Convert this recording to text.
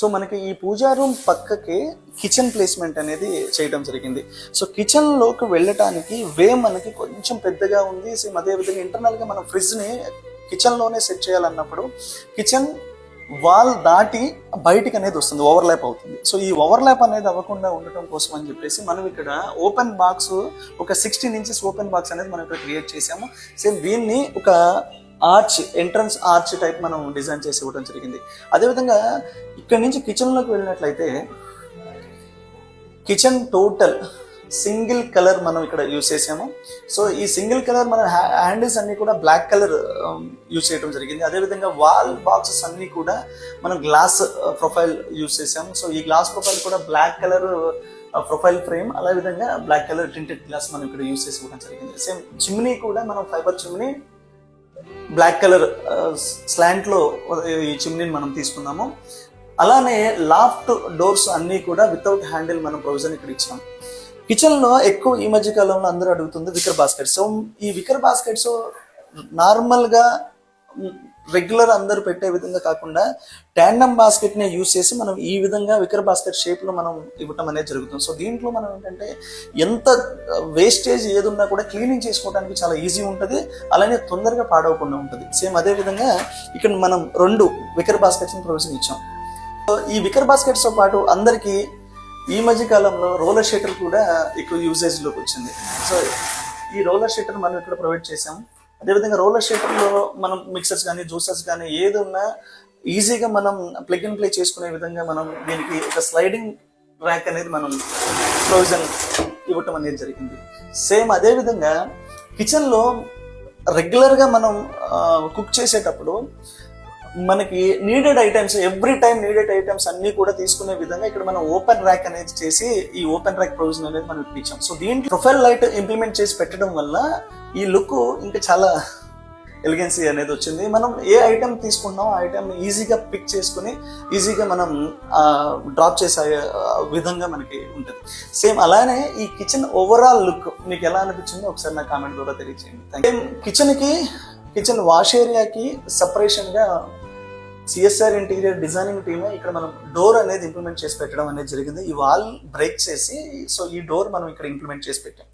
So మనకి ఈ పూజా room పక్కకి కిచెన్ ప్లేస్మెంట్ అనేది చేయడం జరిగింది. సో కిచెన్ లోకి వెళ్ళటానికి మనకి కొంచెం పెద్దగా ఉంది. సేమ్ అదేవిధంగా ఇంటర్నల్ గా మనం ఫ్రిడ్జ్ ని కిచెన్ లోనే సెట్ చేయాలన్నప్పుడు కిచెన్ వాల్ దాటి బయటికి అనేది వస్తుంది, ఓవర్లాప్ అవుతుంది. సో ఈ ఓవర్లాప్ అనేది అవ్వకుండా ఉండటం కోసం అని చెప్పేసి మనం ఇక్కడ ఓపెన్ బాక్స్ ఒక 16 ఇంచెస్ ఓపెన్ బాక్స్ అనేది మనం ఇక్కడ క్రియేట్ చేసాము. సేమ్ దీన్ని ఒక ఆర్చ్, ఎంట్రన్స్ ఆర్చ్ టైప్ మనం డిజైన్ చేసి ఇవ్వడం జరిగింది. అదేవిధంగా ఇక్కడ నుంచి కిచెన్లోకి వెళ్ళినట్లయితే కిచెన్ టోటల్ సింగిల్ కలర్ మనం ఇక్కడ యూజ్ చేసాము. సో ఈ సింగిల్ కలర్ మన హ్యాండిల్స్ అన్ని కూడా బ్లాక్ కలర్ యూజ్ చేయడం జరిగింది. అదేవిధంగా వాల్ బాక్సెస్ అన్ని కూడా మనం గ్లాస్ ప్రొఫైల్ యూజ్ చేసాము. సో ఈ గ్లాస్ ప్రొఫైల్ కూడా బ్లాక్ కలర్ ప్రొఫైల్ ఫ్రేమ్, అదేవిధంగా బ్లాక్ కలర్ టింటెడ్ గ్లాస్ మనం ఇక్కడ యూజ్ చేసి ఇవ్వడం జరిగింది. సేమ్ చిమ్నీ కూడా మనం fibre chimney black colour slant లో ఈ చిమ్నీని మనం తీసుకున్నాము. అలానే లాఫ్ట్ డోర్స్ అన్ని కూడా వితౌట్ హ్యాండిల్ మనం ప్రొవిజన్ ఇక్కడ ఇచ్చాం. కిచెన్ లో ఎక్కువ ఈ మధ్య కాలంలో అందరూ అడుగుతుంది వికర్ బాస్కెట్స్. సో ఈ వికర్ బాస్కెట్స్ నార్మల్ గా రెగ్యులర్ అందరూ పెట్టే విధంగా కాకుండా ట్యాండమ్ బాస్కెట్ ని యూజ్ చేసి మనం ఈ విధంగా వికర్ బాస్కెట్ షేప్ లో మనం ఇవ్వటం అనేది జరుగుతుంది. సో దీంట్లో మనం ఏంటంటే ఎంత వేస్టేజ్ ఏదున్నా కూడా క్లీనింగ్ చేసుకోవడానికి చాలా ఈజీ ఉంటుంది, అలానే తొందరగా పాడవకుండా ఉంటుంది. సేమ్ అదే విధంగా ఇక్కడ మనం 2 వికర్ బాస్కెట్స్ ని ప్రొవిజన్ ఇచ్చాం. సో ఈ వికర్ బాస్కెట్స్ తో పాటు అందరికీ ఈ మధ్య కాలంలో రోలర్ షీటర్ కూడా ఎక్కువ యూజేజ్ లోకి వచ్చింది. సో ఈ రోలర్ షీటర్ మనం ఇక్కడ ప్రొవైడ్ చేసాం. అదేవిధంగా రోలర్ షీటర్లో మనం మిక్సర్స్ కానీ జ్యూసర్స్ కానీ ఏది ఉన్నా ఈజీగా మనం ప్లగ్ అండ్ ప్లే చేసుకునే విధంగా మనం దీనికి ఒక స్లైడింగ్ ర్యాక్ అనేది మనం ప్రొవిజన్ ఇవ్వటం అనేది జరిగింది. సేమ్ అదేవిధంగా కిచెన్లో రెగ్యులర్గా మనం కుక్ చేసేటప్పుడు మనకి needed items, every time needed items అన్ని కూడా తీసుకునే విధంగా ఇక్కడ మనం ఓపెన్ ర్యాక్ అనేది చేసి ఈ ఓపెన్ ర్యాక్ ప్రొవిజన్ అనేది మనం ఇచ్చాం. సో దీంట్లో ప్రొఫైల్ లైట్ ఇంప్లిమెంట్ చేసి పెట్టడం వల్ల ఈ లుక్ ఇంకా చాలా ఎలిగెన్సీ అనేది వచ్చింది. మనం ఏ ఐటమ్ తీసుకుంటున్నామో ఆ ఐటమ్ ఈజీగా పిక్ చేసుకుని ఈజీగా మనం డ్రాప్ చేసే విధంగా మనకి ఉంటుంది. సేమ్ అలానే ఈ కిచెన్ ఓవరాల్ లుక్ మీకు ఎలా అనిపించిందో ఒకసారి నా కామెంట్ ద్వారా తెలియజేయండి. కిచెన్ వాష్ ఏరియాకి సపరేషన్ గా సిఎస్ఆర్ ఇంటీరియర్ డిజైనింగ్ టీమ్ ఇక్కడ మనం డోర్ అనేది ఇంప్లిమెంట్ చేసి పెట్టడం అనేది జరిగింది. ఈ వాల్ బ్రేక్ చేసి సో ఈ డోర్ మనం ఇక్కడ ఇంప్లిమెంట్ చేసి పెట్టాం.